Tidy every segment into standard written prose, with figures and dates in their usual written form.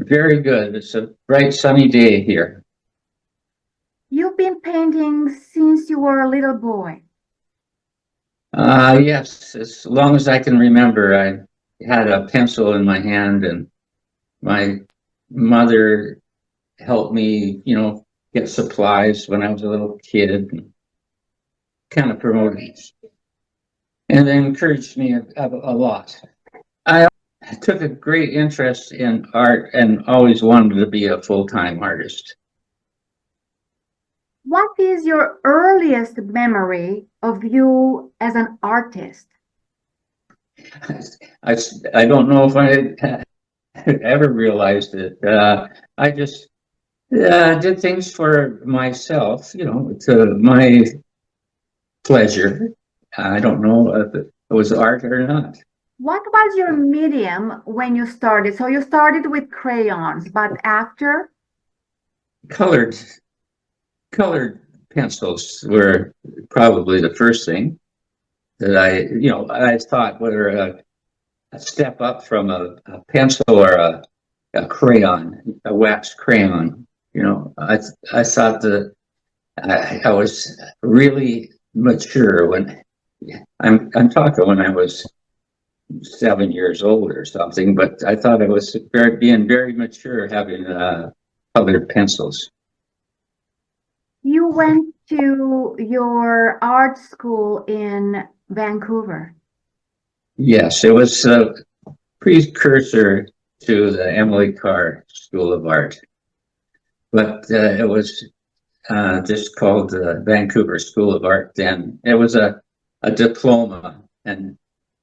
Very good. It's a bright sunny day here. You've been painting since you were a little boy. Yes, as long as I can remember, I had a pencil in my hand, and my mother helped me, get supplies when I was a little kid, and kind of promoted it, and then encouraged me a lot. I took a great interest in art and always wanted to be a full-time artist. What is your earliest memory of you as an artist? I, I don't know if I ever realized it. I just did things for myself, to my pleasure. I don't know if it was art or not. What was your medium when you started? So you started with crayons, but after? Colored colored pencils were probably the first thing that I thought were a step up from a pencil or a crayon, a wax crayon. I thought that I was really mature when I'm talking when I was 7 years old or something, but I thought I was being very mature having colored pencils. You went to your art school in Vancouver. Yes, it was a precursor to the Emily Carr School of Art, but it was just called the Vancouver School of Art then. It was a diploma, and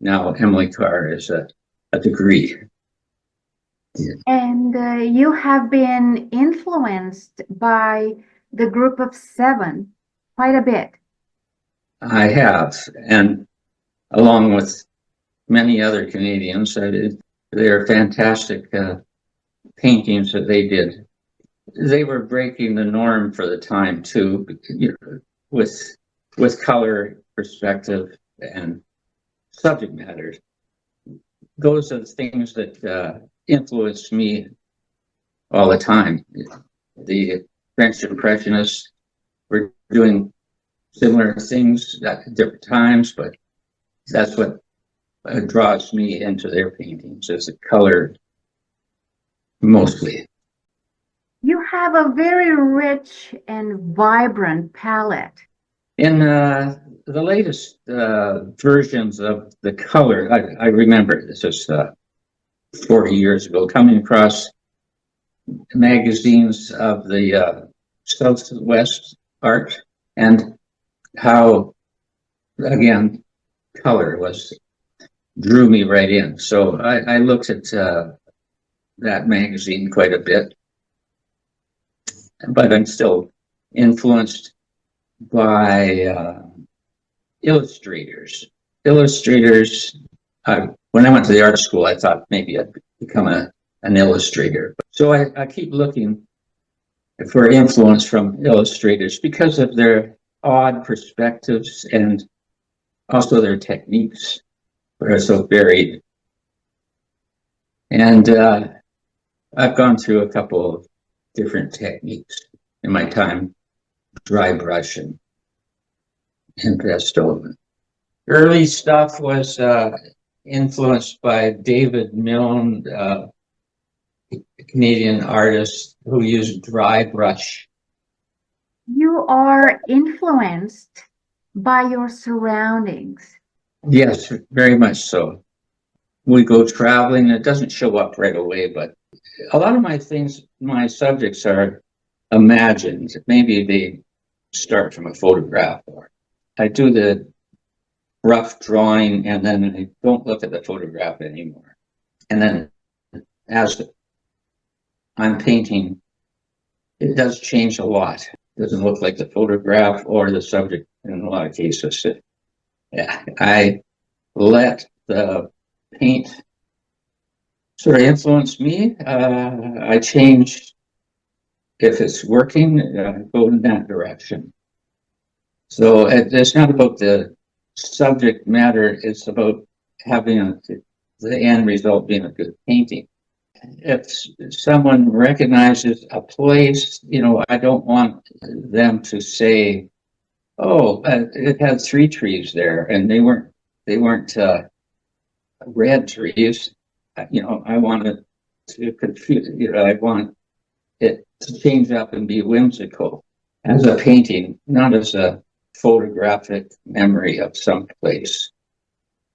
now Emily Carr is a degree. And you have been influenced by the group of seven quite a bit. I have, and along with many other Canadians, they're fantastic paintings that they did. They were breaking the norm for the time too, with color, perspective, and subject matter. Those are the things that influenced me all the time. The French Impressionists were doing similar things at different times, but that's what draws me into their paintings is the color mostly. You have a very rich and vibrant palette. In the latest versions of the color, I remember this was 40 years ago, coming across magazines of the Southwest art, and how, again, color drew me right in. So I looked at that magazine quite a bit, but I'm still influenced by illustrators. Illustrators. When I went to the art school, I thought maybe I'd become an illustrator. So I keep looking for influence from illustrators because of their odd perspectives and also their techniques, that are so varied. And I've gone through a couple of different techniques in my time: dry brush and pesto. Early stuff was influenced by David Milne, a Canadian artist who used dry brush. You are influenced by your surroundings. Yes, very much so. We go traveling, it doesn't show up right away, but a lot of my subjects are imagined. Maybe they start from a photograph, or I do the rough drawing and then I don't look at the photograph anymore. And then as I'm painting, it does change a lot. It doesn't look like the photograph or the subject in a lot of cases. I let the paint sort of influence me. I change if it's working, go in that direction. So it's not about the subject matter, it's about having the end result being a good painting. if someone recognizes a place, I don't want them to say, "Oh, it had 3 trees there, and they weren't red trees." I want it to confuse. I want it to change up and be whimsical as a painting, not as a photographic memory of some place.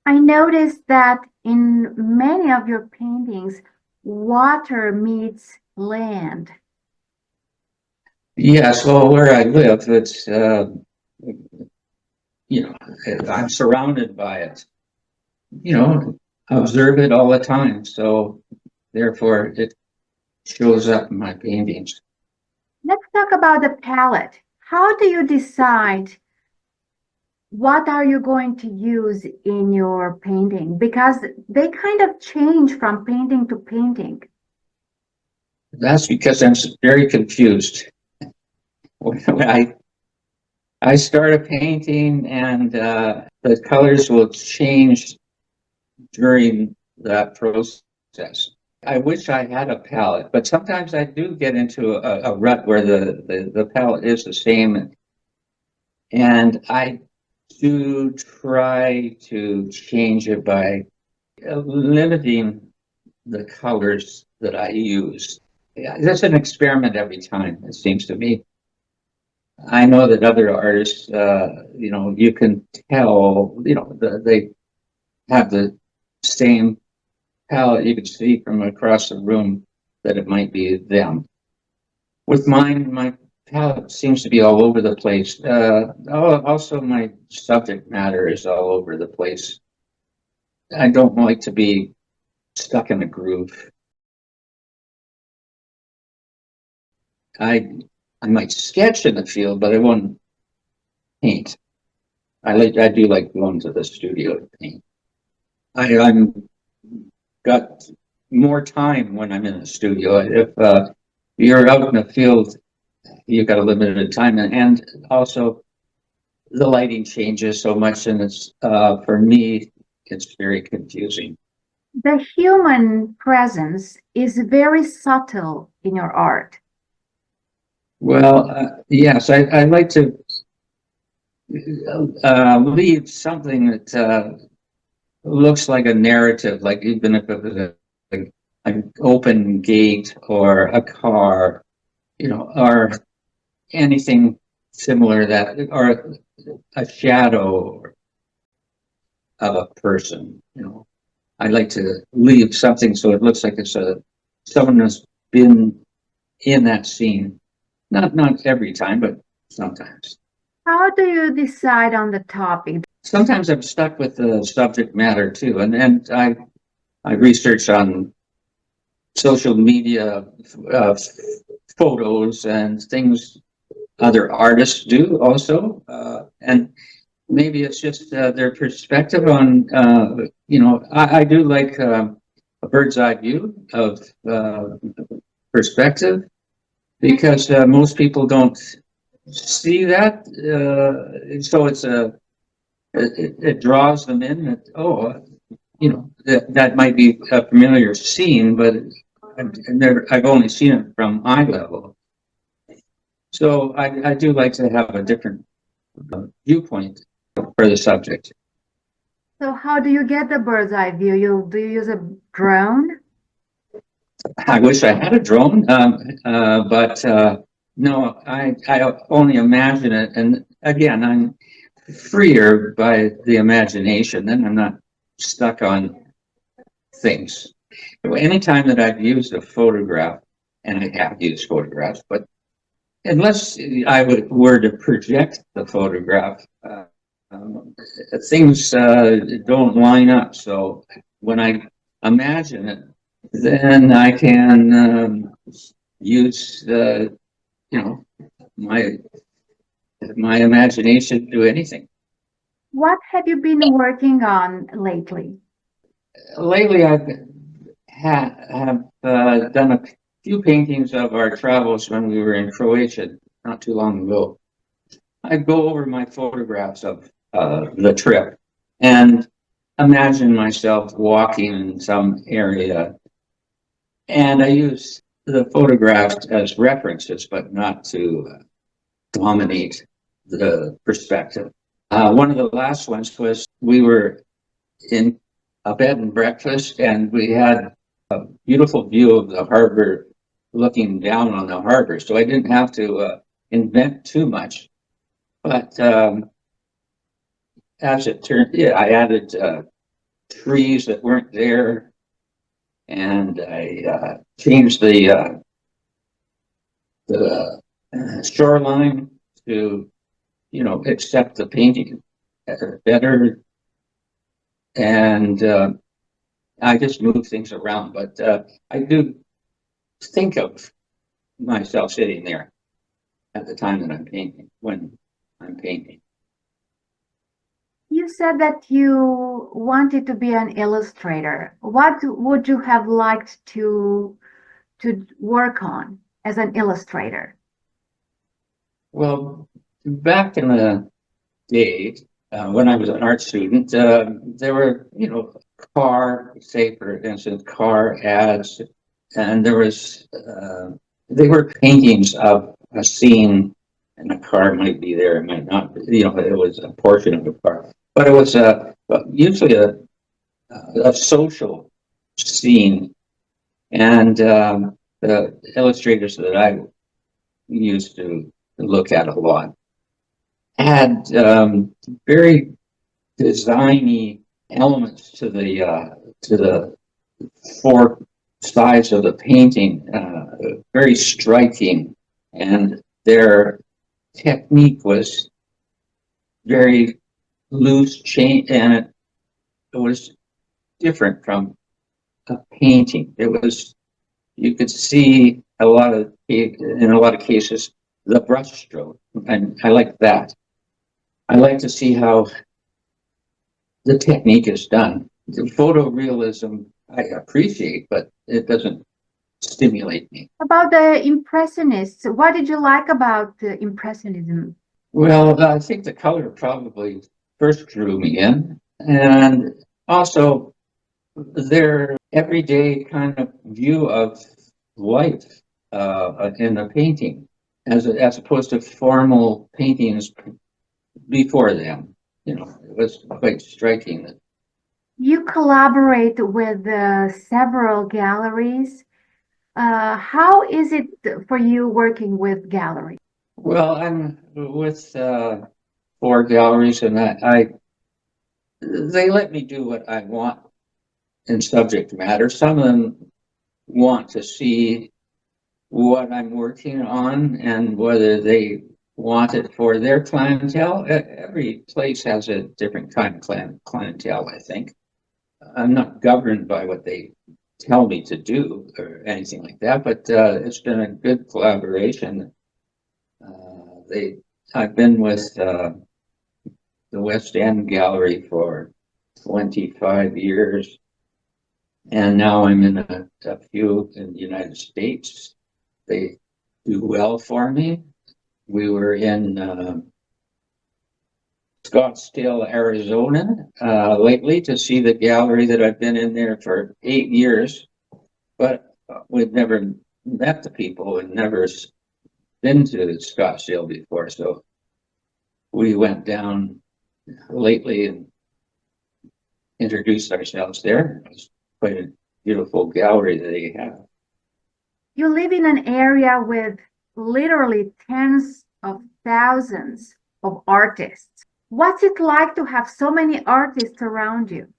I noticed that in many of your paintings, water meets land. Yes, well, where I live, it's you know, I'm surrounded by it. You know, observe it all the time, so therefore it shows up in my paintings. Let's talk about the palette. How do you decide what are you going to use in your painting? Because they kind of change from painting to painting. That's because I'm very confused. When I start a painting and the colors will change during that process. I wish I had a palette, but sometimes I do get into a rut where the palette is the same, and I do try to change it by limiting the colors that I use. Yeah, that's an experiment every time, it seems to me. I know that other artists, you can tell, they have the same palette. You can see from across the room that it might be them. With mine, my palette seems to be all over the place. Also, my subject matter is all over the place. I don't like to be stuck in a groove. I I might sketch in the field, but I won't paint. I do like going to the studio to paint. I'm got more time when I'm in the studio. If you're out in the field, you've got a limited time, and also the lighting changes so much, and it's for me, it's very confusing. The human presence is very subtle in your art. Well, yes, I like to leave something that looks like a narrative, like even if it was an open gate or a car, or anything similar that, or a shadow of a person. I like to leave something so it looks like it's someone has been in that scene. Not every time, but sometimes. How do you decide on the topic? Sometimes I'm stuck with the subject matter too, and I research on social media photos and things other artists do also, and maybe it's just their perspective on, I do like a bird's eye view of perspective, because most people don't see that, so it draws them in that, oh, that might be a familiar scene, but I've only seen it from eye level. So I do like to have a different viewpoint for the subject. So how do you get the bird's eye view? Do you use a drone? I wish I had a drone, but no, I only imagine it. And again, I'm freer by the imagination. Then I'm not stuck on things. Anytime that I've used a photograph, and I have used photographs, but unless were to project the photograph, um, things don't line up. So when I imagine it, then I can use you know my my imagination to do anything. What have you been working on lately? Lately, have done a few paintings of our travels when we were in Croatia not too long ago. I go over my photographs of the trip and imagine myself walking in some area And I use the photographs as references, but not to dominate the perspective. One of the last ones was we were in a bed and breakfast, and we had a beautiful view of the harbor looking down on the harbor. So I didn't have to invent too much. But as it turned, yeah, I added trees that weren't there, and I changed the shoreline to, accept the painting better. And I just move things around, but I do think of myself sitting there at the time that I'm painting, when I'm painting. You said that you wanted to be an illustrator. What would you have liked to work on as an illustrator? Well, back in the day, when I was an art student, there were, say for instance, car ads, and they were paintings of a scene, and a car might be there, it might not be, it was a portion of the car, but it was usually a social scene, and the illustrators that I used to look at a lot had very designy elements to the four sides of the painting, very striking, and their technique was very loose chain, and it was different from a painting. It was, you could see in a lot of cases, the brush stroke, and I like that. I like to see how the technique is done. The photorealism I appreciate, but it doesn't stimulate me. About the Impressionists, what did you like about the Impressionism? Well, I think the color probably first drew me in, and also their everyday kind of view of life in a painting, as opposed to formal paintings before them. It was quite striking. You collaborate with several galleries. How is it for you working with galleries? Well, I'm with four galleries, and they let me do what I want in subject matter. Some of them want to see what I'm working on and whether they want it for their clientele. Every place has a different kind of clientele, I think. I'm not governed by what they tell me to do or anything like that, but it's been a good collaboration. They, I've been with the West End Gallery for 25 years, and now I'm in a few in the United States. They do well for me. We were in Scottsdale, Arizona, lately to see the gallery that I've been in there for 8 years, but we've never met the people and never been to Scottsdale before. So we went down lately and introduced ourselves there. It was quite a beautiful gallery that they have. You live in an area with literally tens of thousands of artists. What's it like to have so many artists around you?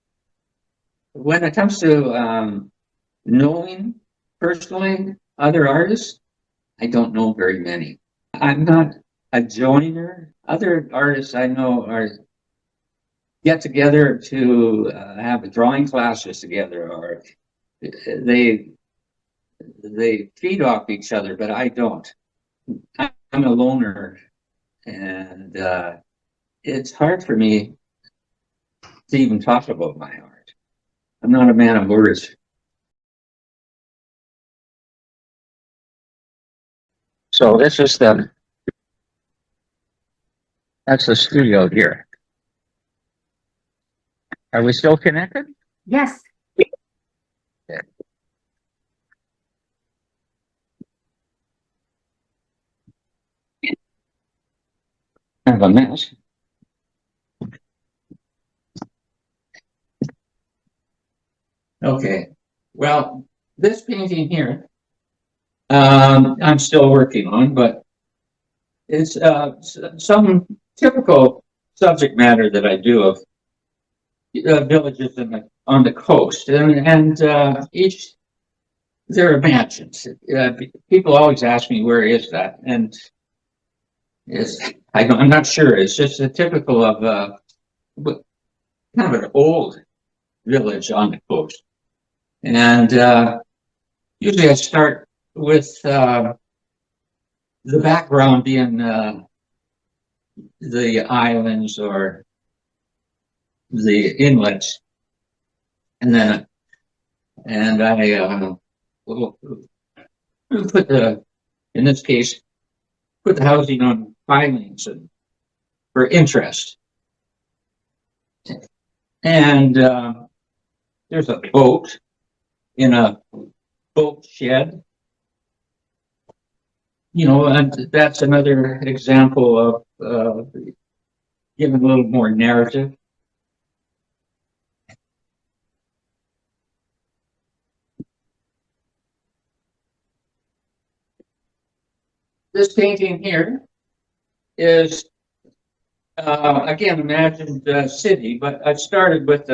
When it comes to knowing personally other artists, I don't know very many. I'm not a joiner. Other artists I know are get together to have drawing classes together, or they feed off each other, but I don't. I'm a loner, and it's hard for me to even talk about my art. I'm not a man of words. So that's the studio here. Are we still connected? Yes, of a mess. Okay, well, this painting here, I'm still working on, but it's some typical subject matter that I do of villages on the coast, and each they're mansions. People always ask me where is that, and I'm not sure. It's just a typical of kind of an old village on the coast, and usually I start with the background being the islands or the inlets, and then I will put in this case, put the housing on pilings and for interest. And there's a boat in a boat shed. You know, and that's another example of giving a little more narrative. This painting here is, again, imagined city, but I started with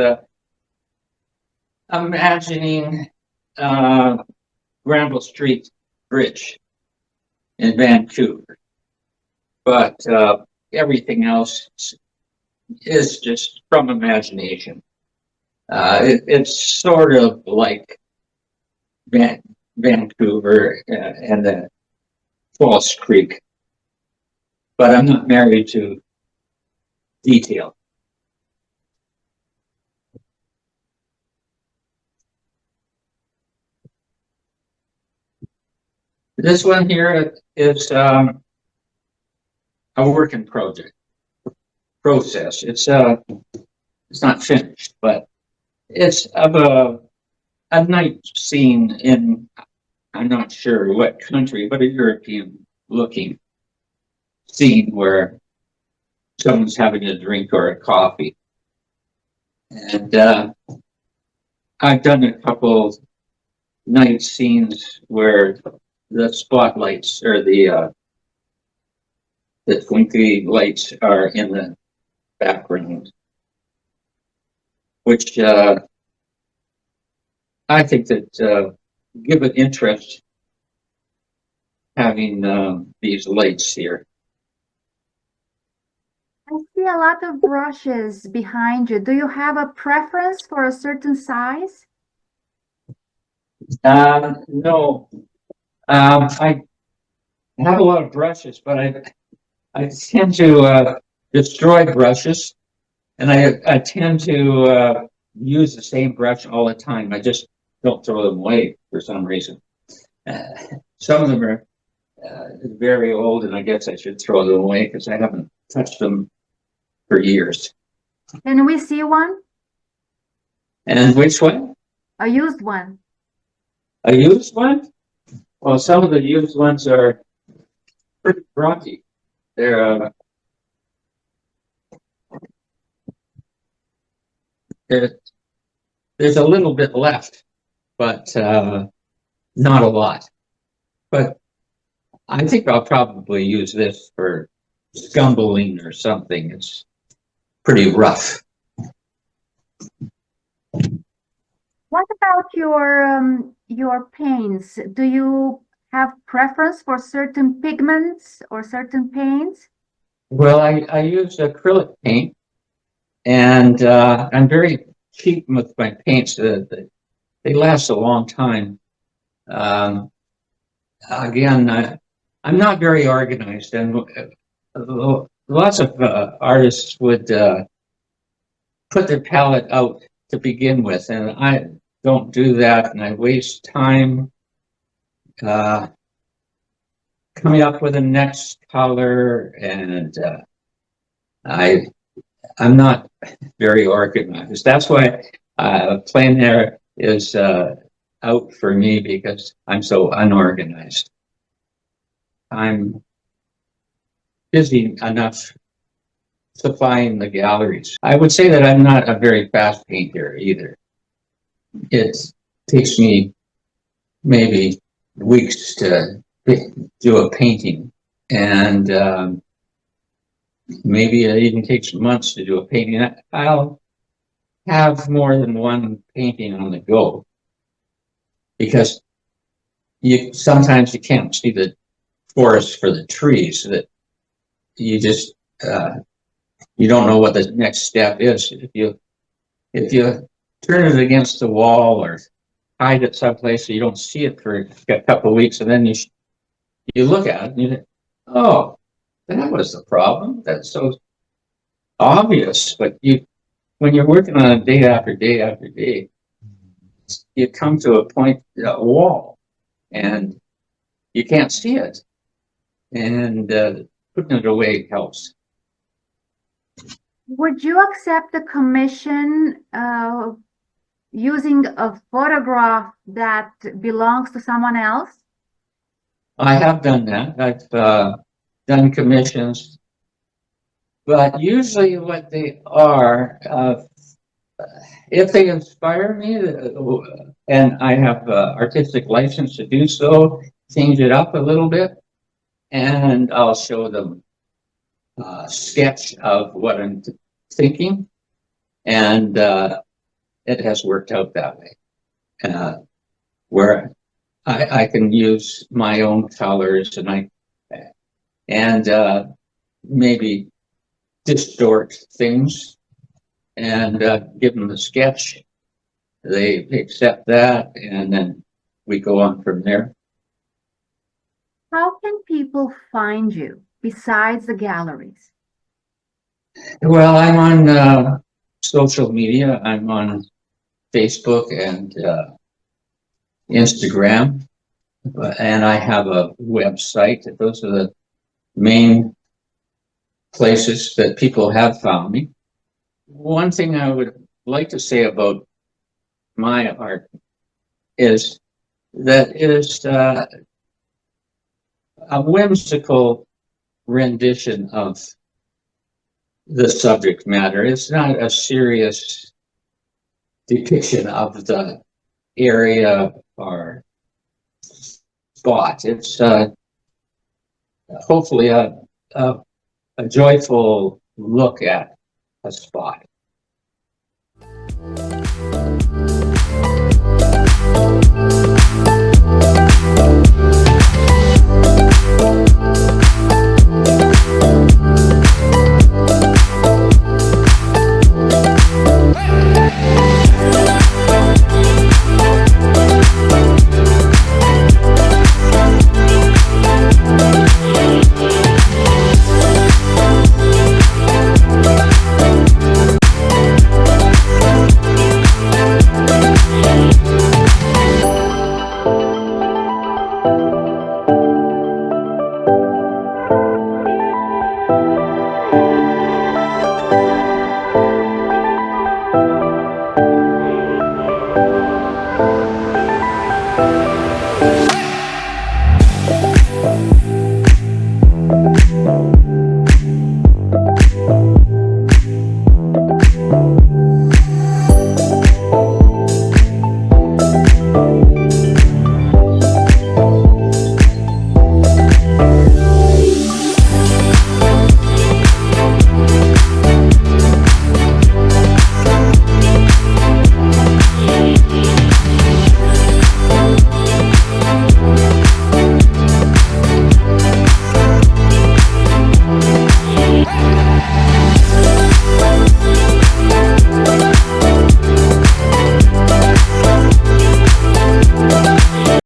imagining Granville Street Bridge in Vancouver. But everything else is just from imagination. It's sort of like Vancouver and the False Creek, but I'm not married to detail. This one here is a working process. It's not finished, but it's of a night scene in, I'm not sure what country, but a European looking scene where someone's having a drink or a coffee. And I've done a couple night scenes where the spotlights or the twinkly lights are in the background, which I think that give it interest having these lights here. I see a lot of brushes behind you. Do you have a preference for a certain size? No, I have a lot of brushes, but I tend to destroy brushes, and I tend to use the same brush all the time. I just don't throw them away for some reason. Some of them are very old, and I guess I should throw them away because I haven't touched them for years. Can we see one? And which one? A used one. A used one? Well, some of the used ones are pretty grunty. They're there's a little bit left, but not a lot. But I think I'll probably use this for scumbling or something. It's pretty rough. What about your paints? Do you have preference for certain pigments or certain paints? Well, I use acrylic paint, and I'm very cheap with my paints. They last a long time. Again, I'm not very organized, and lots of artists would put their palette out to begin with, and I don't do that, and I waste time coming up with the next color, and I'm not very organized. That's why plein air is out for me, because I'm so unorganized. I'm busy enough supplying the galleries. I would say that I'm not a very fast painter either. It takes me maybe weeks to do a painting, and maybe it even takes months to do a painting. I'll have more than one painting on the go because sometimes you can't see the forest for the trees, that you just you don't know what the next step is. If you turn it against the wall or hide it someplace so you don't see it for a couple of weeks, and then you look at it and you think, oh, that was the problem. That's so obvious. But when you're working on it day after day after day, you come to a point, a wall, and you can't see it. And putting it away helps. Would you accept the commission using a photograph that belongs to someone else? I have done that. I've done commissions, but usually what they are, if they inspire me, and I have artistic license to do so, change it up a little bit, and I'll show them a sketch of what I'm thinking, and it has worked out that way, where I can use my own colors and maybe distort things and give them a sketch. They accept that, and then we go on from there. How can people find you besides the galleries? Well, I'm on social media. I'm on Facebook and Instagram, and I have a website. Those are the main places that people have found me. One thing I would like to say about my art is that it is a whimsical rendition of the subject matter. It's not a serious depiction of the area or spot. It's hopefully a joyful look at a spot.